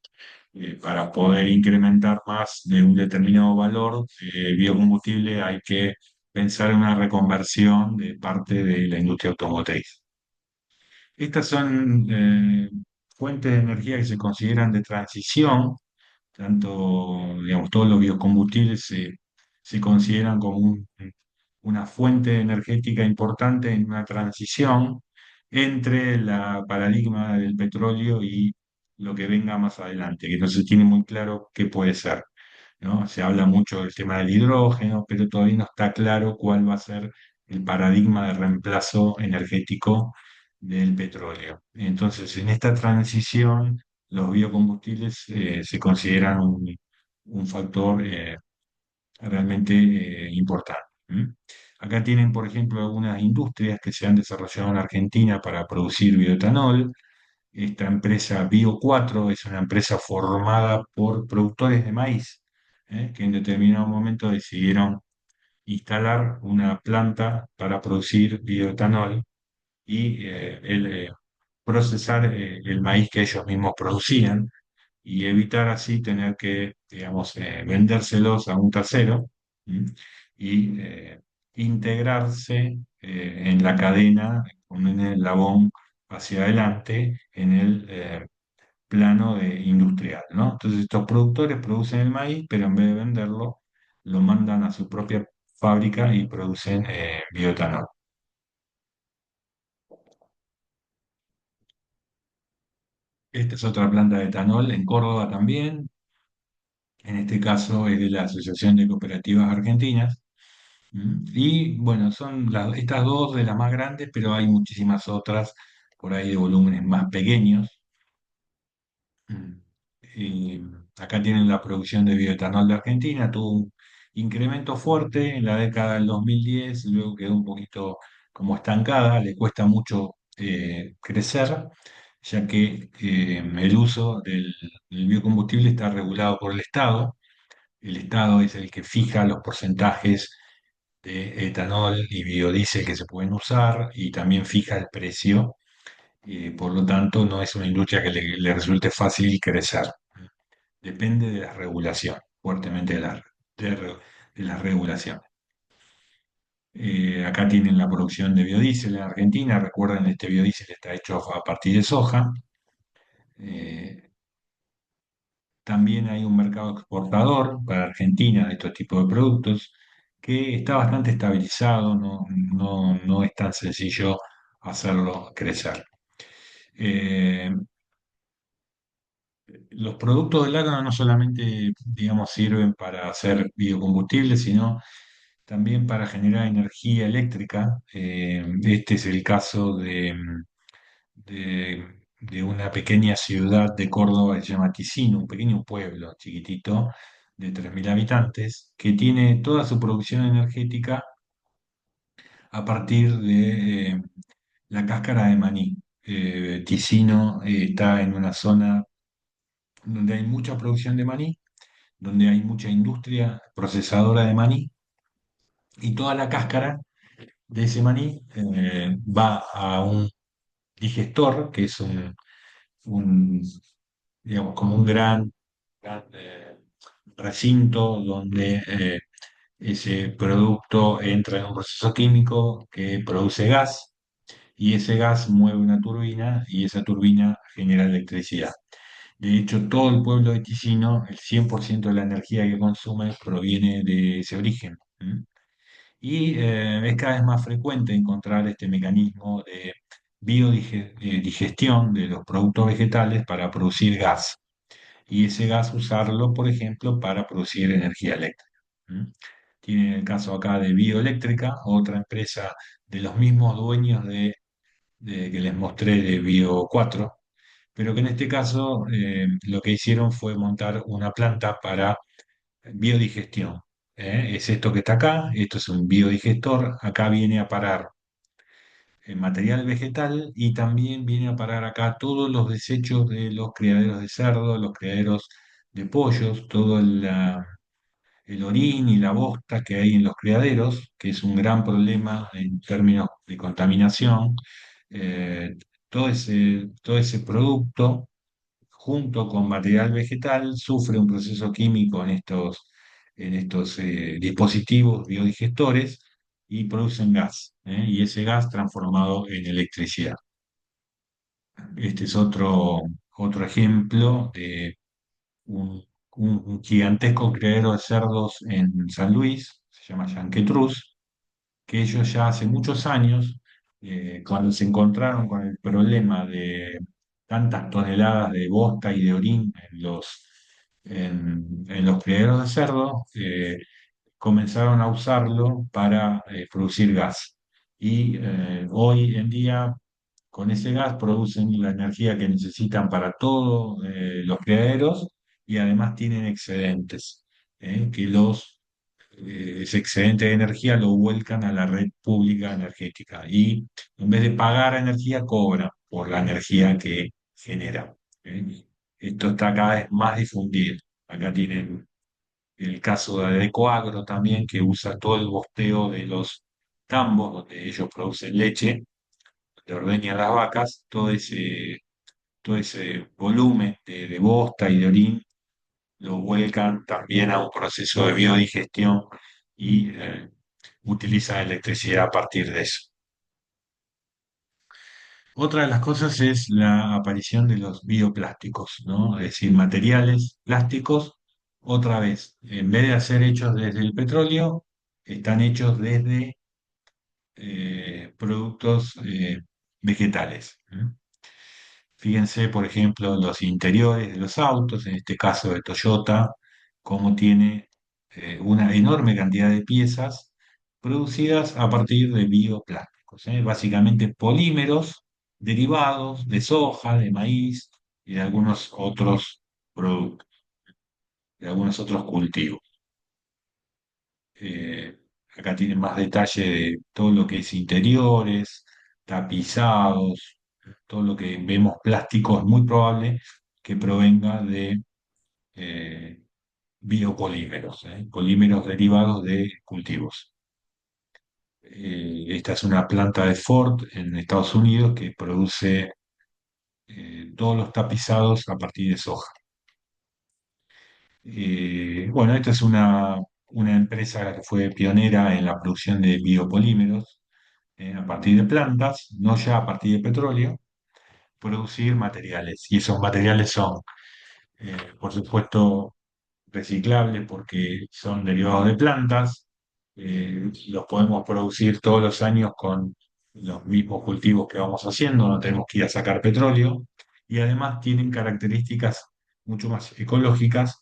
Para poder incrementar más de un determinado valor de biocombustible hay que pensar en una reconversión de parte de la industria automotriz. Estas son fuentes de energía que se consideran de transición, tanto, digamos, todos los biocombustibles se consideran como una fuente energética importante en una transición entre la paradigma del petróleo y lo que venga más adelante, que no se tiene muy claro qué puede ser, ¿no? Se habla mucho del tema del hidrógeno, pero todavía no está claro cuál va a ser el paradigma de reemplazo energético del petróleo. Entonces, en esta transición, los biocombustibles se consideran un factor realmente importante. ¿Mm? Acá tienen, por ejemplo, algunas industrias que se han desarrollado en Argentina para producir bioetanol. Esta empresa Bio4 es una empresa formada por productores de maíz, que en determinado momento decidieron instalar una planta para producir bioetanol y procesar el maíz que ellos mismos producían, y evitar así tener que, digamos, vendérselos a un tercero. ¿M? Y integrarse en la cadena con un eslabón hacia adelante en el plano industrial, ¿no? Entonces estos productores producen el maíz, pero en vez de venderlo, lo mandan a su propia fábrica y producen bioetanol. Esta es otra planta de etanol en Córdoba también. En este caso es de la Asociación de Cooperativas Argentinas. ¿Mm? Y bueno, son estas dos de las más grandes, pero hay muchísimas otras por ahí de volúmenes más pequeños. Mm. Y acá tienen la producción de bioetanol de Argentina, tuvo un incremento fuerte en la década del 2010, luego quedó un poquito como estancada, le cuesta mucho crecer, ya que el uso del biocombustible está regulado por el Estado. El Estado es el que fija los porcentajes de etanol y biodiesel que se pueden usar y también fija el precio. Por lo tanto, no es una industria que le resulte fácil crecer. Depende de la regulación, fuertemente de las regulaciones. Acá tienen la producción de biodiesel en Argentina. Recuerden, este biodiesel está hecho a partir de soja. Eh, También hay un mercado exportador para Argentina de estos tipos de productos que está bastante estabilizado, no es tan sencillo hacerlo crecer. Eh, los productos del agro no solamente, digamos, sirven para hacer biocombustibles, sino también para generar energía eléctrica. Este es el caso de una pequeña ciudad de Córdoba que se llama Ticino, un pequeño pueblo chiquitito de 3.000 habitantes, que tiene toda su producción energética a partir de la cáscara de maní. Ticino está en una zona donde hay mucha producción de maní, donde hay mucha industria procesadora de maní, y toda la cáscara de ese maní va a un digestor, que es un, digamos, como un gran, recinto donde ese producto entra en un proceso químico que produce gas y ese gas mueve una turbina y esa turbina genera electricidad. De hecho, todo el pueblo de Ticino, el 100% de la energía que consume proviene de ese origen. ¿M? Y es cada vez más frecuente encontrar este mecanismo de biodigestión de los productos vegetales para producir gas. Y ese gas usarlo, por ejemplo, para producir energía eléctrica. ¿Mm? Tienen el caso acá de Bioeléctrica, otra empresa de los mismos dueños que les mostré de Bio 4, pero que en este caso lo que hicieron fue montar una planta para biodigestión. Es esto que está acá, esto es un biodigestor, acá viene a parar material vegetal y también viene a parar acá todos los desechos de los criaderos de cerdo, los criaderos de pollos, todo el orín y la bosta que hay en los criaderos, que es un gran problema en términos de contaminación. Eh, todo ese producto junto con material vegetal, sufre un proceso químico en estos dispositivos biodigestores y producen gas, y ese gas transformado en electricidad. Este es otro ejemplo de un, un gigantesco criadero de cerdos en San Luis, se llama Yanquetruz, que ellos ya hace muchos años, cuando se encontraron con el problema de tantas toneladas de bosta y de orín en los criaderos de cerdo, comenzaron a usarlo para producir gas. Y hoy en día, con ese gas, producen la energía que necesitan para todos los criaderos y además tienen excedentes, que ese excedente de energía lo vuelcan a la red pública energética y en vez de pagar energía, cobran por la energía que genera. ¿Eh? Esto está cada vez más difundido. Acá tienen el caso de Ecoagro también, que usa todo el bosteo de los tambos donde ellos producen leche, le ordeñan las vacas, todo ese volumen de bosta y de orín lo vuelcan también a un proceso de biodigestión y utilizan electricidad a partir de eso. Otra de las cosas es la aparición de los bioplásticos, ¿no? Es decir, materiales plásticos, otra vez, en vez de ser hechos desde el petróleo, están hechos desde productos vegetales. Fíjense, por ejemplo, los interiores de los autos, en este caso de Toyota, cómo tiene una enorme cantidad de piezas producidas a partir de bioplásticos, básicamente polímeros derivados de soja, de maíz y de algunos otros productos, de algunos otros cultivos. Eh, Acá tienen más detalle de todo lo que es interiores, tapizados, todo lo que vemos plástico es muy probable que provenga de eh, biopolímeros, polímeros derivados de cultivos. Esta es una planta de Ford en Estados Unidos que produce todos los tapizados a partir de soja. Bueno, esta es una empresa que fue pionera en la producción de biopolímeros a partir de plantas, no ya a partir de petróleo, producir materiales. Y esos materiales son, por supuesto, reciclables porque son derivados de plantas, los podemos producir todos los años con los mismos cultivos que vamos haciendo, no tenemos que ir a sacar petróleo, y además tienen características mucho más ecológicas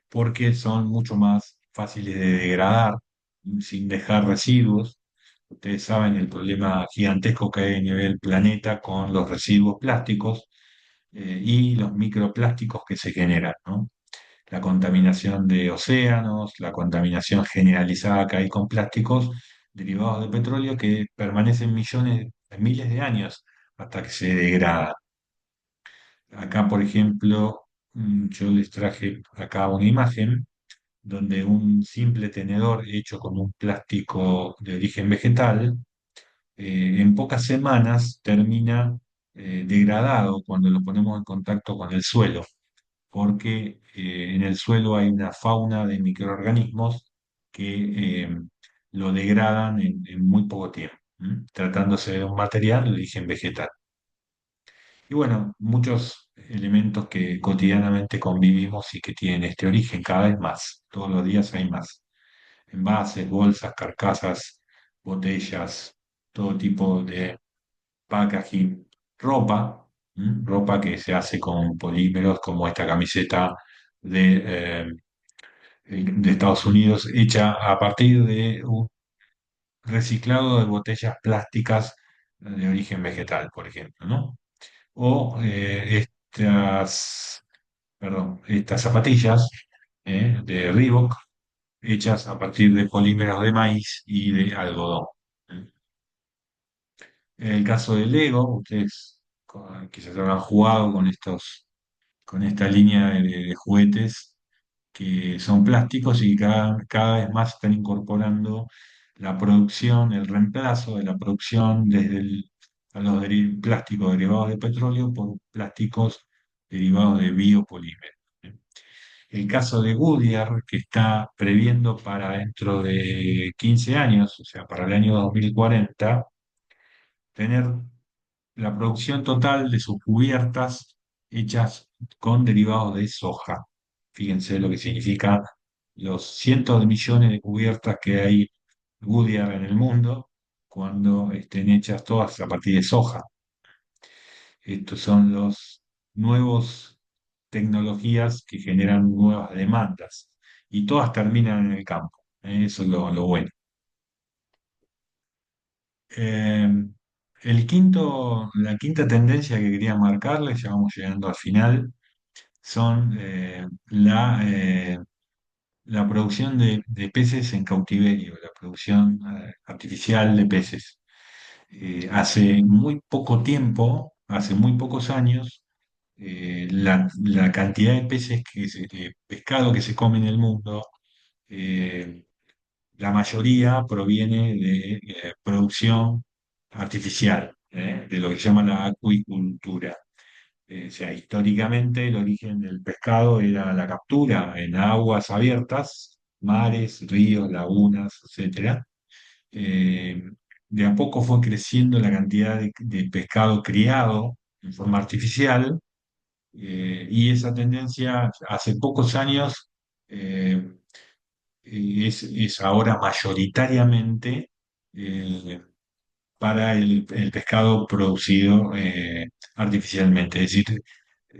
porque son mucho más fáciles de degradar sin dejar residuos. Ustedes saben el problema gigantesco que hay a nivel planeta con los residuos plásticos y los microplásticos que se generan, ¿no? La contaminación de océanos, la contaminación generalizada que hay con plásticos derivados de petróleo que permanecen millones, miles de años hasta que se degradan. Acá, por ejemplo, yo les traje acá una imagen donde un simple tenedor hecho con un plástico de origen vegetal, en pocas semanas termina degradado cuando lo ponemos en contacto con el suelo, porque en el suelo hay una fauna de microorganismos que lo degradan en muy poco tiempo, tratándose de un material de origen vegetal. Y bueno, muchos elementos que cotidianamente convivimos y que tienen este origen cada vez más, todos los días hay más. Envases, bolsas, carcasas, botellas, todo tipo de packaging, ropa, ropa que se hace con polímeros como esta camiseta de Estados Unidos hecha a partir de un reciclado de botellas plásticas de origen vegetal, por ejemplo, ¿no? O estas zapatillas de Reebok hechas a partir de polímeros de maíz y de algodón. ¿Eh? En el caso del Lego, ustedes quizás habrán jugado con esta línea de juguetes que son plásticos y cada vez más están incorporando la producción, el reemplazo de la producción desde a los plásticos derivados de petróleo por plásticos derivados de biopolímeros. El caso de Goodyear, que está previendo para dentro de 15 años, o sea, para el año 2040, tener la producción total de sus cubiertas hechas con derivados de soja. Fíjense lo que significa los cientos de millones de cubiertas que hay Goodyear en el mundo cuando estén hechas todas a partir de soja. Estos son los nuevos tecnologías que generan nuevas demandas y todas terminan en el campo. Eso es lo bueno. Eh, la quinta tendencia que quería marcarles, ya vamos llegando al final, son la producción de peces en cautiverio, la producción artificial de peces. Hace muy poco tiempo, hace muy pocos años, la cantidad de peces de pescado que se come en el mundo, eh, la mayoría proviene de producción artificial, de lo que se llama la acuicultura. O sea, históricamente el origen del pescado era la captura en aguas abiertas, mares, ríos, lagunas, etcétera. de a poco fue creciendo la cantidad de pescado criado en forma artificial, y esa tendencia hace pocos años eh, es ahora mayoritariamente eh, para el pescado producido artificialmente. Es decir,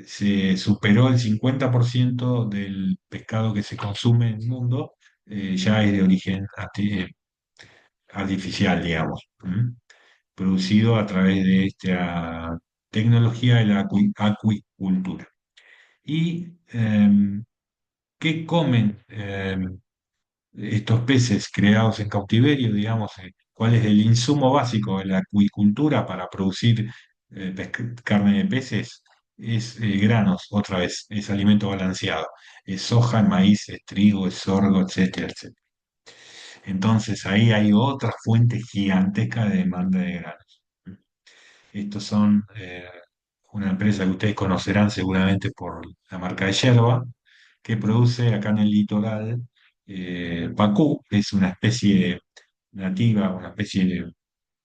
se superó el 50% del pescado que se consume en el mundo, ya es de origen artificial, digamos, ¿m? Producido a través de esta tecnología de la acuicultura. ¿Y qué comen estos peces creados en cautiverio? Digamos, ¿cuál es el insumo básico de la acuicultura para producir carne de peces? Es granos, otra vez, es alimento balanceado. Es soja, maíz, es trigo, es sorgo, etcétera, etcétera. Entonces ahí hay otra fuente gigantesca de demanda de granos. Estos son una empresa que ustedes conocerán seguramente por la marca de yerba, que produce acá en el litoral pacú, que es una especie nativa, una especie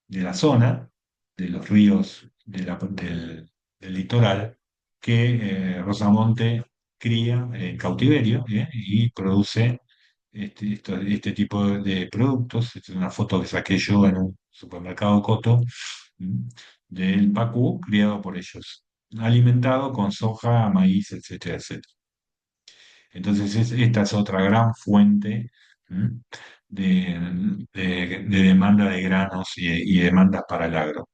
de la zona, de los ríos del litoral, que Rosamonte cría en cautiverio, y produce este tipo de productos. Esta es una foto que saqué yo en un supermercado Coto, ¿m? Del pacú criado por ellos, alimentado con soja, maíz, etcétera, etcétera. Entonces, esta es otra gran fuente, ¿m? de demanda de granos y demandas para el agro.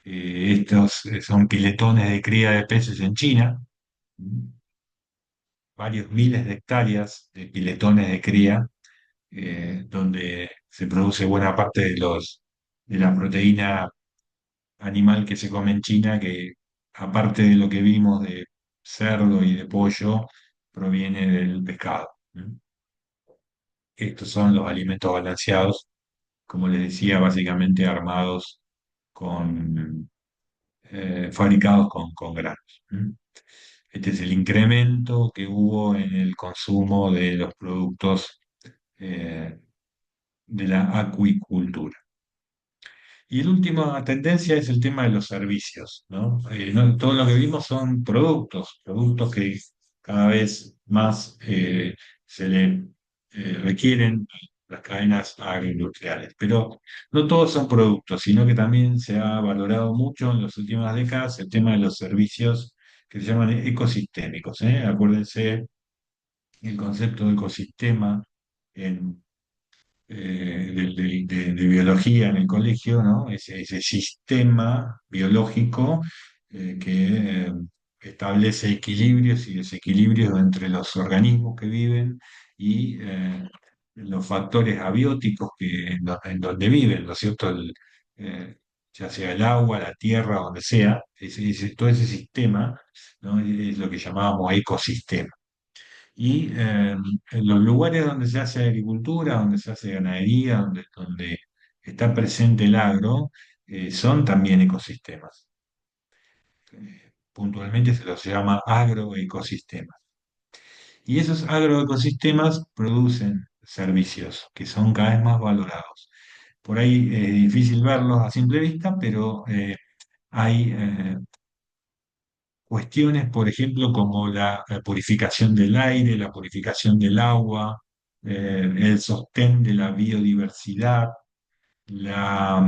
Estos son piletones de cría de peces en China, ¿m? Varios miles de hectáreas de piletones de cría, donde se produce buena parte de la proteína animal que se come en China, que aparte de lo que vimos de cerdo y de pollo, proviene del pescado. ¿M? Estos son los alimentos balanceados, como les decía, básicamente armados con, fabricados con granos. ¿M? Este es el incremento que hubo en el consumo de los productos eh, de la acuicultura. Y la última tendencia es el tema de los servicios, ¿no? Todo lo que vimos son productos, productos que cada vez más se le requieren las cadenas agroindustriales. Pero no todos son productos, sino que también se ha valorado mucho en las últimas décadas el tema de los servicios que se llaman ecosistémicos, ¿eh? Acuérdense el concepto de ecosistema en de biología en el colegio, ¿no? Ese sistema biológico que establece equilibrios y desequilibrios entre los organismos que viven y los factores abióticos en donde viven, ¿no es cierto? Eh, ya sea el agua, la tierra, donde sea, todo ese sistema, ¿no? Es lo que llamábamos ecosistema. Y en los lugares donde se hace agricultura, donde se hace ganadería, donde está presente el agro, son también ecosistemas. Puntualmente se los llama agroecosistemas. Y esos agroecosistemas producen servicios que son cada vez más valorados. Por ahí es difícil verlos a simple vista, pero hay cuestiones, por ejemplo, como la purificación del aire, la purificación del agua, el sostén de la biodiversidad, la,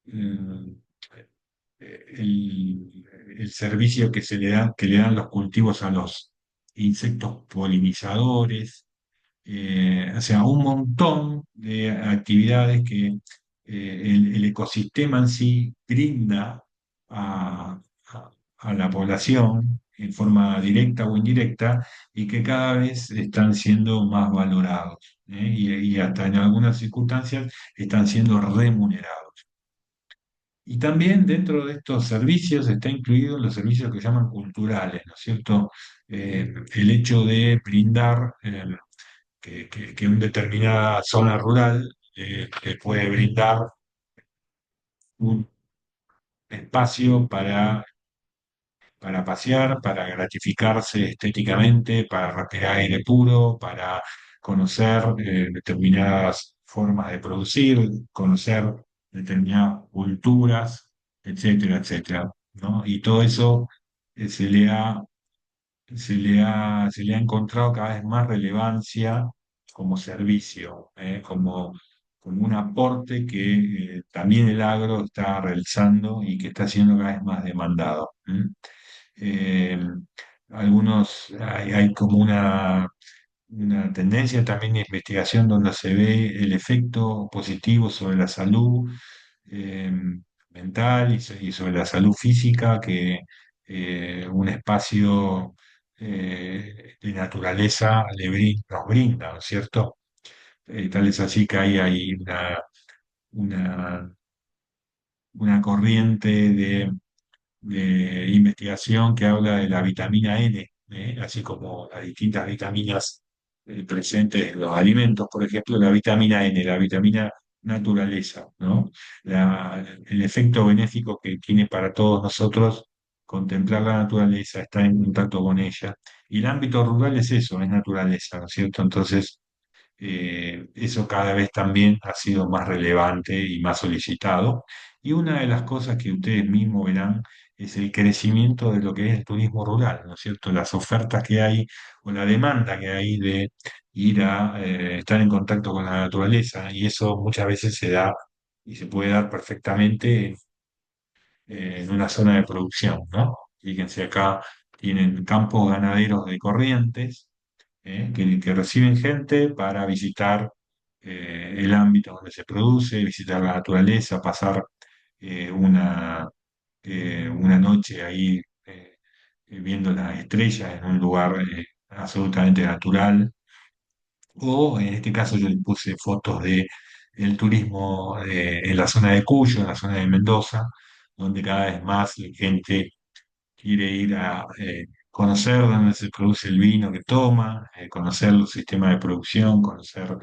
mm, el servicio que que le dan los cultivos a los insectos polinizadores, o sea, un montón de actividades que el ecosistema en sí brinda a, a la población en forma directa o indirecta, y que cada vez están siendo más valorados, ¿eh? Y hasta en algunas circunstancias están siendo remunerados. Y también dentro de estos servicios está incluido los servicios que llaman culturales, ¿no es cierto? El hecho de brindar que una determinada zona rural le puede brindar un espacio para pasear, para gratificarse estéticamente, para respirar aire puro, para conocer determinadas formas de producir, conocer determinadas culturas, etcétera, etcétera, ¿no? Y todo eso eh, se le ha, se le ha encontrado cada vez más relevancia como servicio, como un aporte que también el agro está realizando y que está siendo cada vez más demandado. ¿M? Eh, hay como una tendencia también de investigación donde se ve el efecto positivo sobre la salud eh, mental y sobre la salud física que un espacio de naturaleza nos brinda, ¿no es cierto? Tal es así que hay una, una corriente de investigación que habla de la vitamina N, así como las distintas vitaminas presentes en los alimentos, por ejemplo, la vitamina N, la vitamina naturaleza, ¿no? El efecto benéfico que tiene para todos nosotros contemplar la naturaleza, estar en contacto con ella. Y el ámbito rural es eso, es naturaleza, ¿no es cierto? Entonces, eso cada vez también ha sido más relevante y más solicitado. Y una de las cosas que ustedes mismos verán es el crecimiento de lo que es el turismo rural, ¿no es cierto? Las ofertas que hay o la demanda que hay de ir a estar en contacto con la naturaleza y eso muchas veces se da y se puede dar perfectamente en una zona de producción, ¿no? Fíjense acá tienen campos ganaderos de Corrientes que reciben gente para visitar el ámbito donde se produce, visitar la naturaleza, pasar eh, una, una noche ahí viendo las estrellas en un lugar absolutamente natural. O en este caso yo le puse fotos de el turismo en la zona de Cuyo, en la zona de Mendoza, donde cada vez más la gente quiere ir a conocer dónde se produce el vino que toma, conocer los sistemas de producción, conocer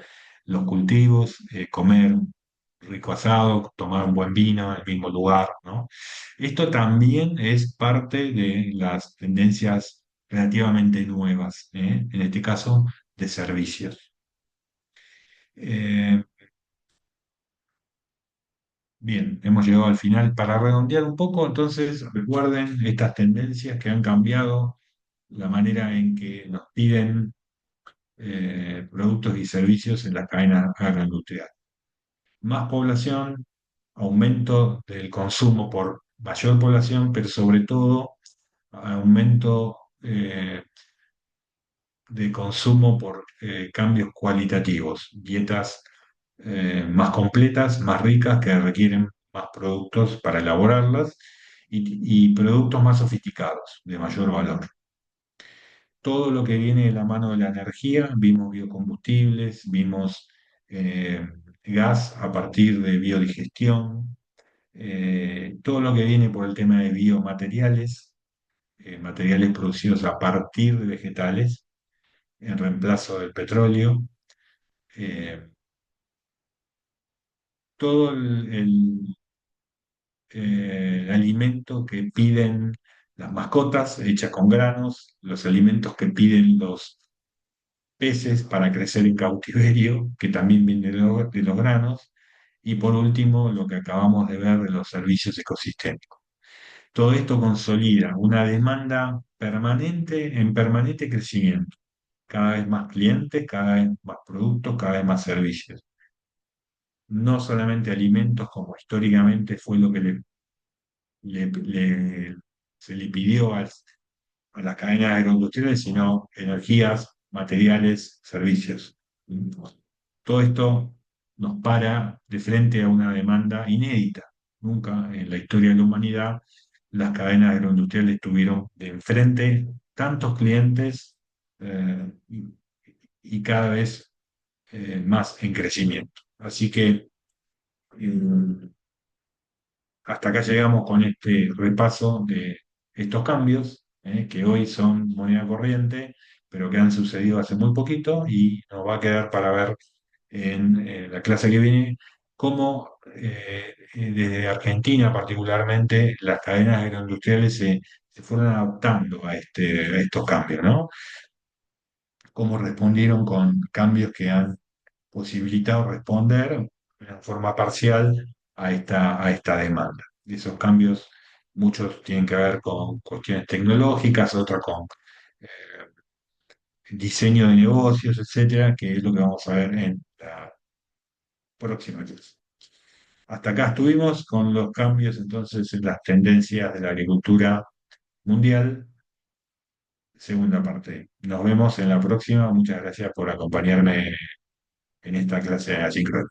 los cultivos, comer rico asado, tomar un buen vino en el mismo lugar, ¿no? Esto también es parte de las tendencias relativamente nuevas, en este caso de servicios. Eh, Bien, hemos llegado al final. Para redondear un poco, entonces, recuerden estas tendencias que han cambiado la manera en que nos piden productos y servicios en la cadena agroindustrial. Más población, aumento del consumo por mayor población, pero sobre todo aumento de consumo por cambios cualitativos, dietas más completas, más ricas, que requieren más productos para elaborarlas y productos más sofisticados, de mayor valor. Todo lo que viene de la mano de la energía, vimos biocombustibles, vimos eh, gas a partir de biodigestión, todo lo que viene por el tema de biomateriales, materiales producidos a partir de vegetales, en reemplazo del petróleo, eh, todo el alimento que piden las mascotas hechas con granos, los alimentos que piden los peces para crecer en cautiverio, que también viene de los granos, y por último, lo que acabamos de ver de los servicios ecosistémicos. Todo esto consolida una demanda permanente en permanente crecimiento, cada vez más clientes, cada vez más productos, cada vez más servicios. No solamente alimentos, como históricamente fue lo que se le pidió a las cadenas agroindustriales, sino energías, materiales, servicios. Todo esto nos para de frente a una demanda inédita. Nunca en la historia de la humanidad las cadenas agroindustriales tuvieron de enfrente tantos clientes y cada vez más en crecimiento. Así que hasta acá llegamos con este repaso de estos cambios, que hoy son moneda corriente, pero que han sucedido hace muy poquito y nos va a quedar para ver en la clase que viene cómo desde Argentina particularmente las cadenas agroindustriales se fueron adaptando a estos cambios, ¿no? Cómo respondieron con cambios que han posibilitado responder en forma parcial a esta demanda. Y esos cambios, muchos tienen que ver con cuestiones tecnológicas, otros con eh, diseño de negocios, etcétera, que es lo que vamos a ver en la próxima clase. Hasta acá estuvimos con los cambios entonces en las tendencias de la agricultura mundial, segunda parte. Nos vemos en la próxima. Muchas gracias por acompañarme en esta clase de asíncrono.